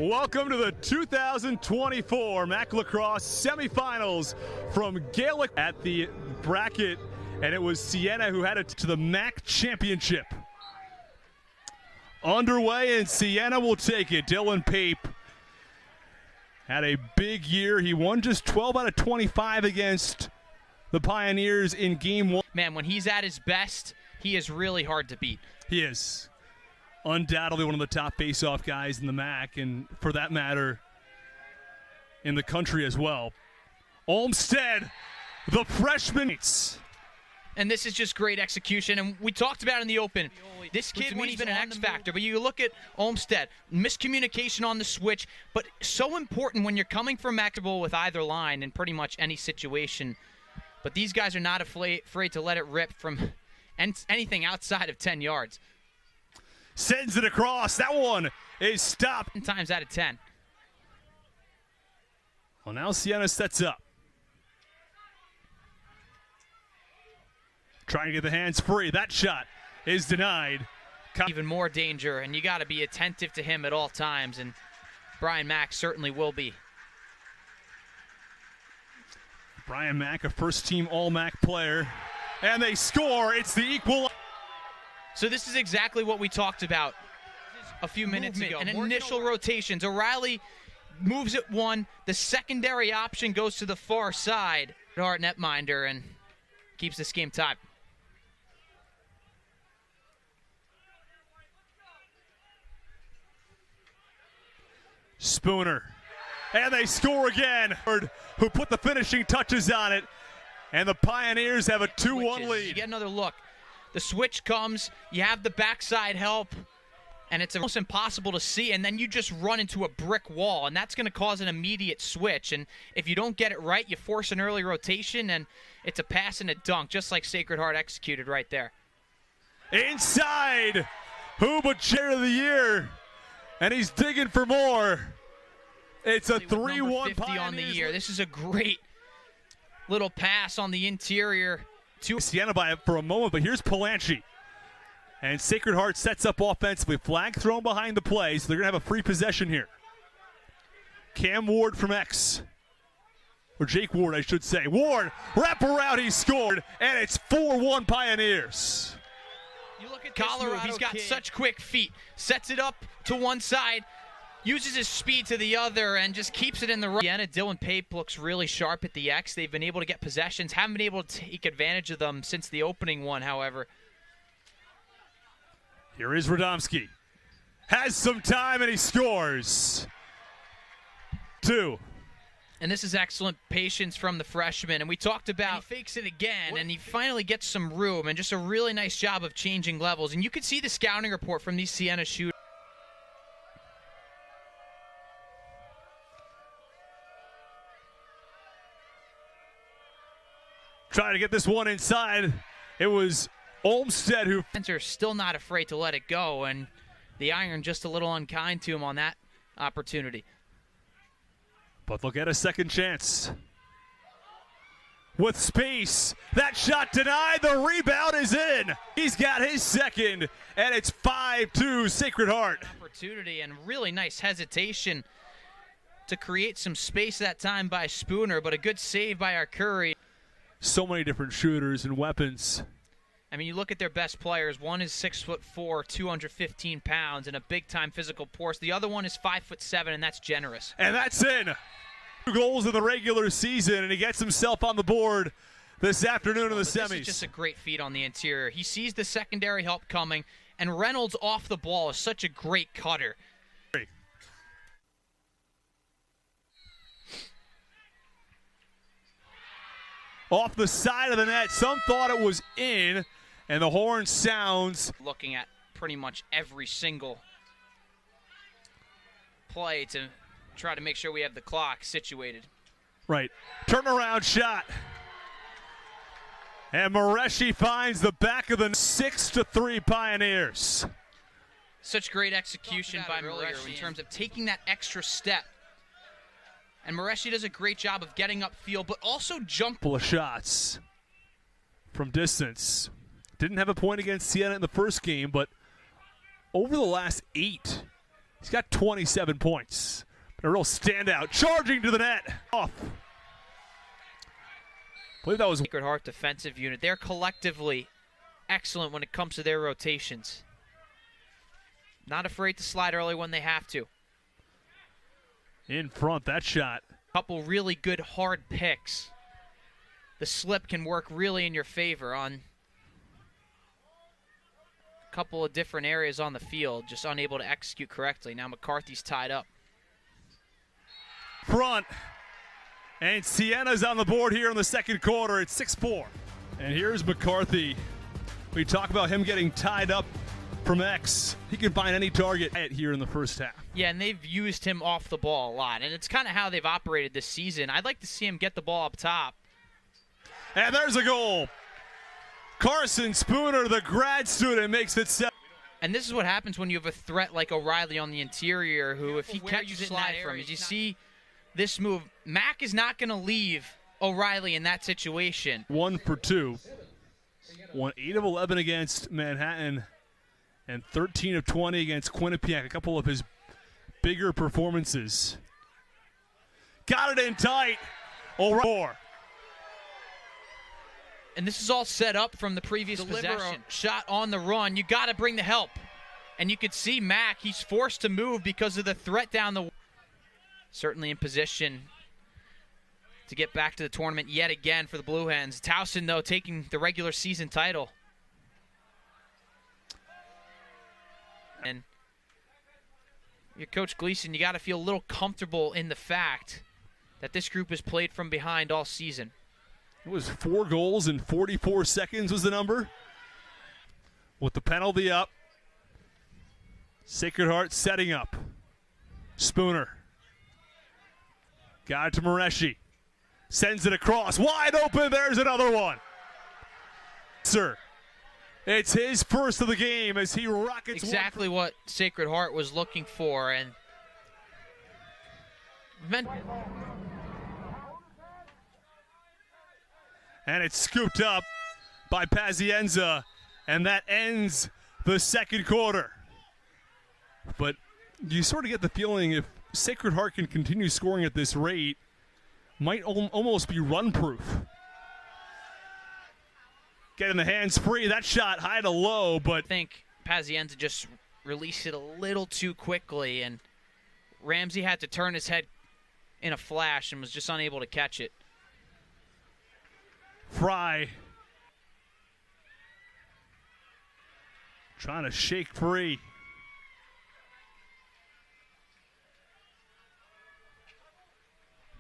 Welcome to the 2024 MAC Lacrosse Semifinals from Gaelic at the bracket, and it was Siena who had it to the MAC Championship. Underway, and Siena will take it. Dylan Pape had a big year. He won just 12 out of 25 against the Pioneers in game one. Man, when he's at his best, he is really hard to beat. He is undoubtedly one of the top face-off guys in the MAC, and for that matter, in the country as well. Olmstead, the freshman. And this is just great execution, and we talked about it in the open. This kid, when he's been an X-factor, but you look at Olmstead, miscommunication on the switch, but so important when you're coming from Maxable with either line in pretty much any situation. But these guys are not afraid to let it rip from anything outside of 10 yards. Sends it across. That one is stopped. 10 times out of 10. Well, now Siena sets up. Trying to get the hands free. That shot is denied. Even more danger, and you got to be attentive to him at all times, and Brian Mack certainly will be. Brian Mack, a first-team All-MAC player, and they score. It's the equal. So this is exactly what we talked about a few minutes ago. And initial rotations. O'Reilly moves at one. The secondary option goes to the far side. Hart netminder and keeps this game tied. Spooner. And they score again. Who put the finishing touches on it. And the Pioneers have a 2-1 lead. You get another look. The switch comes, you have the backside help, and it's almost impossible to see, and then you just run into a brick wall, and that's going to cause an immediate switch. And if you don't get it right, you force an early rotation, and it's a pass and a dunk, just like Sacred Heart executed right there. Inside, who but Chair of the Year, and he's digging for more. It's a 3-1 Pioneers on the year. This is a great little pass on the interior. Siena by it for a moment, but here's Palanchi. And Sacred Heart sets up offensively. Flag thrown behind the play, so they're going to have a free possession here. Cam Ward from X. Or Jake Ward, I should say. Ward, wrap around, he scored, and it's 4-1 Pioneers. You look at Colorado, he's got such quick feet. Sets it up to one side, uses his speed to the other, and just keeps it in the right. Dylan Pape looks really sharp at the X. They've been able to get possessions. Haven't been able to take advantage of them since the opening one, however. Here is Radomski. Has some time, and he scores. 2. And this is excellent patience from the freshman. And we talked about he fakes it again, and he finally gets some room, and just a really nice job of changing levels. And you could see the scouting report from these Siena shooters. Trying to get this one inside. It was Olmstead who... Spencer still not afraid to let it go, and the iron just a little unkind to him on that opportunity. But they'll get a second chance. With space. That shot denied. The rebound is in. He's got his second, and it's 5-2 Sacred Heart. Opportunity and really nice hesitation to create some space that time by Spooner, but a good save by our Curry. So many different shooters and weapons. I mean, you look at their best players. One is 6'4", 215 pounds, and a big-time physical force. The other one is 5'7", and that's generous. And that's in. 2 goals in the regular season, and he gets himself on the board this afternoon in the semis. This is just a great feat on the interior. He sees the secondary help coming, and Reynolds off the ball is such a great cutter. Off the side of the net. Some thought it was in, and the horn sounds. Looking at pretty much every single play to try to make sure we have the clock situated. Right. Turnaround shot. And Mareshi finds the back of the 6-3 Pioneers. Such great execution by Mareshi in terms of taking that extra step. And Mareshi does a great job of getting upfield, but also jump. Couple of shots from distance. Didn't have a point against Siena in the first game, but over the last 8, He's got 27 points. A real standout, charging to the net. Off. I believe that was Sacred Heart defensive unit. They're collectively excellent when it comes to their rotations. Not afraid to slide early when they have to. In front, that shot. Couple really good hard picks. The slip can work really in your favor on a couple of different areas on the field, just unable to execute correctly. Now McCarthy's tied up. Front. And Siena's on the board here in the second quarter. It's 6-4. And here's McCarthy. We talk about him getting tied up from X. He can find any target here in the first half. Yeah, and they've used him off the ball a lot, and it's kind of how they've operated this season. I'd like to see him get the ball up top. And there's a goal. Carson Spooner, the grad student, makes it 7. And this is what happens when you have a threat like O'Reilly on the interior, who, if he catches it slide from, as you see this move, Mack is not going to leave O'Reilly in that situation. 1 for 2. Won 8 of 11 against Manhattan and 13 of 20 against Quinnipiac. A couple of his bigger performances. Got it in tight. O'Reilly. And this is all set up from the previous possession. Shot on the run. You got to bring the help. And you could see Mack, he's forced to move because of the threat down the. Certainly in position to get back to the tournament yet again for the Blue Hens. Towson, though, taking the regular season title. And your Coach Gleason, you got to feel a little comfortable in the fact that this group has played from behind all season. It was 4 goals in 44 seconds was the number. With the penalty up. Sacred Heart setting up. Spooner. Got it to Mareshi. Sends it across. Wide open. There's another one. Sir. It's his first of the game as he rockets. Exactly what Sacred Heart was looking for. And it's scooped up by Pazienza. And that ends the second quarter. But you sort of get the feeling if Sacred Heart can continue scoring at this rate, might almost be run-proof. Getting the hands free. That shot high to low, but I think Pazienza just released it a little too quickly, and Ramsey had to turn his head in a flash and was just unable to catch it. Fry trying to shake free.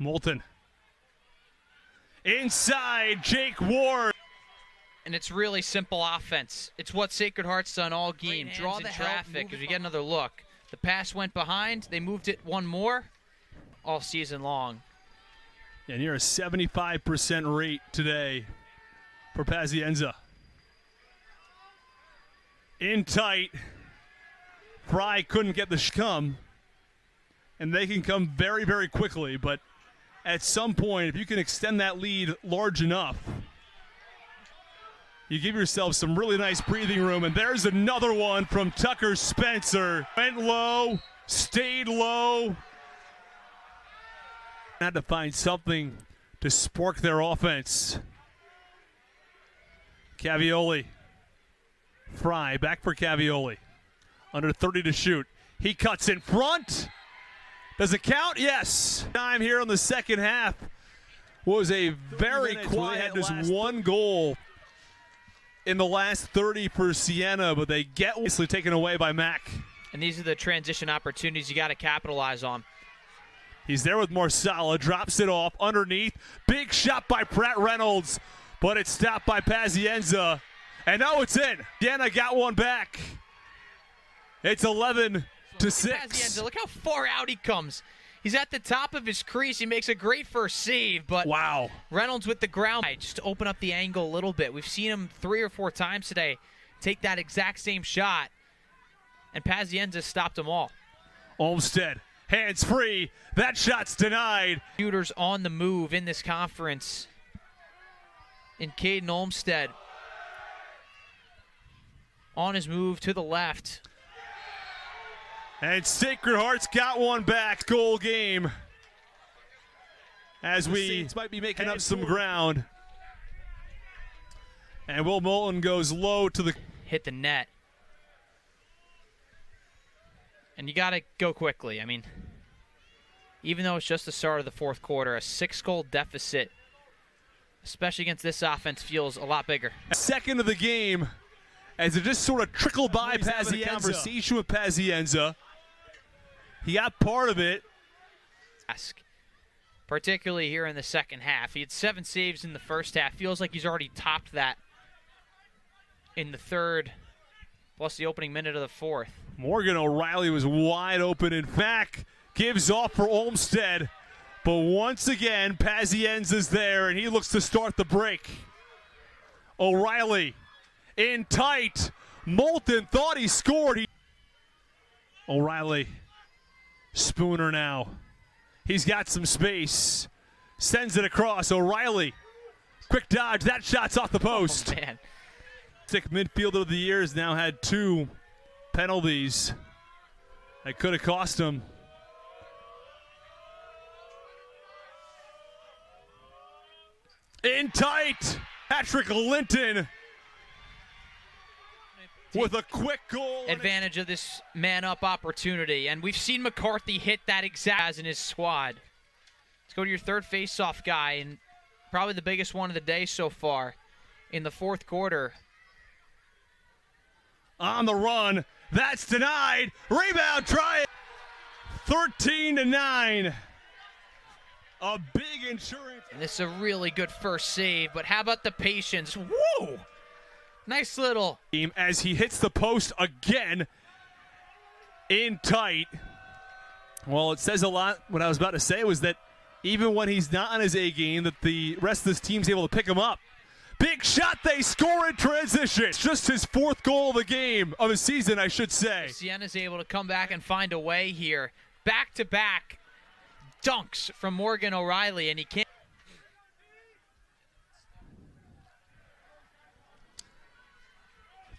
Moulton. Inside, Jake Ward. And it's really simple offense. It's what Sacred Heart's done all game. Draw the traffic as we get another look. The pass went behind. They moved it one more all season long. And you're a 75% rate today for Pazienza. In tight. Fry couldn't get the come. And they can come very, very quickly, but at some point, if you can extend that lead large enough, you give yourself some really nice breathing room. And there's another one from Tucker Spencer. Went low, stayed low. Had to find something to spark their offense. Cavioli. Fry, back for Cavioli. Under 30 to shoot. He cuts in front. Does it count? Yes. Time here in the second half was a very quiet. They had just one goal in the last 30 for Siena, but they get wisely taken away by Mack. And these are the transition opportunities you got to capitalize on. He's there with Marsala, drops it off underneath. Big shot by Pratt Reynolds, but it's stopped by Pazienza. And now it's in. Siena got one back. It's 11-6. Pazienza, look how far out he comes. He's at the top of his crease. He makes a great first save, but wow. Reynolds with the ground just to open up the angle a little bit. We've seen him 3 or 4 times today take that exact same shot, and Pazienza stopped them all. Olmstead, hands free. That shot's denied. Shooters on the move in this conference. In Caden Olmstead on his move to the left. And Sacred Heart's got one back. Goal game. As we might be making up some ground. And Will Moulton goes low to the... Hit the net. And you got to go quickly. I mean, even though it's just the start of the fourth quarter, a 6-goal deficit, especially against this offense, feels a lot bigger. Second of the game, as it just sort of trickled by Pazienza. Conversation with Pazienza. He got part of it. Particularly here in the second half. He had 7 saves in the first half. Feels like he's already topped that in the third, plus the opening minute of the fourth. Morgan O'Reilly was wide open and back. Gives off for Olmsted. But once again, Pazienza's there, and he looks to start the break. O'Reilly in tight. Moulton thought he scored. O'Reilly. Spooner now. He's got some space. Sends it across. O'Reilly. Quick dodge. That shot's off the post. Oh, man. Sixth midfielder of the year has now had 2 penalties. That could have cost him. In tight. Patrick Linton with a quick goal. Advantage of this man-up opportunity. And we've seen McCarthy hit that exact as in his squad. Let's go to your third face-off guy, and probably the biggest one of the day so far in the fourth quarter. On the run. That's denied. Rebound, try it. 13-9. A big insurance. And this is a really good first save, but how about the patience? Whoa! Nice little. As he hits the post again in tight. Well, it says a lot. What I was about to say was that even when he's not on his A game, that the rest of this team's able to pick him up. Big shot, they score in transition. It's just his 4th goal of the game, of his season, I should say. Siena's able to come back and find a way here. Back-to-back dunks from Morgan O'Reilly, and he can't.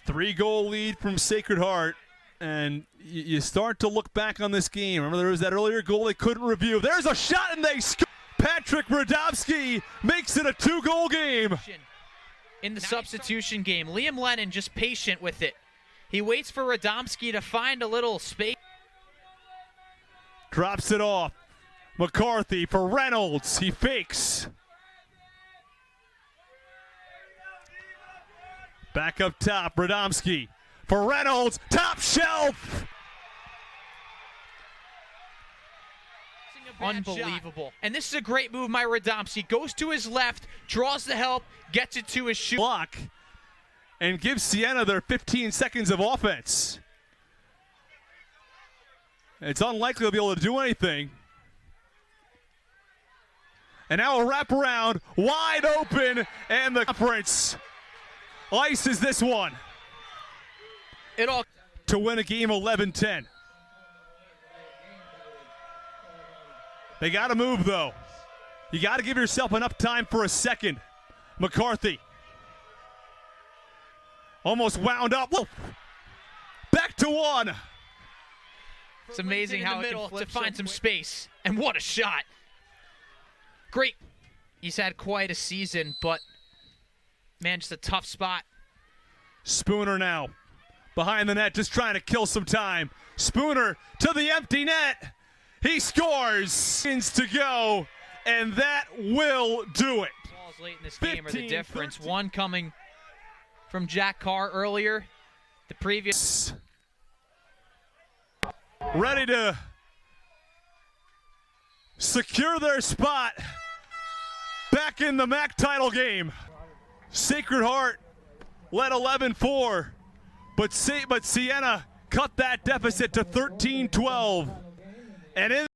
3-goal lead from Sacred Heart, and you start to look back on this game. Remember, there was that earlier goal they couldn't review. There's a shot, and they score. Patrick Radomski makes it a 2-goal game. In the substitution game, Liam Lennon just patient with it. He waits for Radomski to find a little space. Drops it off. McCarthy for Reynolds. He fakes. Back up top, Radomski for Reynolds. Top shelf. Unbelievable. And this is a great move by Radomski. Goes to his left, draws the help, gets it to his shoot. Block, and gives Siena their 15 seconds of offense. It's unlikely they'll be able to do anything. And now a wraparound, wide open, and the conference ices this one. It all to win a game 11-10. They got to move, though. You got to give yourself enough time for a second. McCarthy. Almost wound up. Back to 1. It's amazing how it can flip to find some space. And what a shot. Great. He's had quite a season, but, man, just a tough spot. Spooner now. Behind the net, just trying to kill some time. Spooner to the empty net. He scores. Seconds to go, and that will do it. Balls late in this game are the difference. 13. One coming from Jack Carr earlier. The previous. Ready to secure their spot back in the MAC title game. Sacred Heart led 11-4, but Siena cut that deficit to 13-12. And in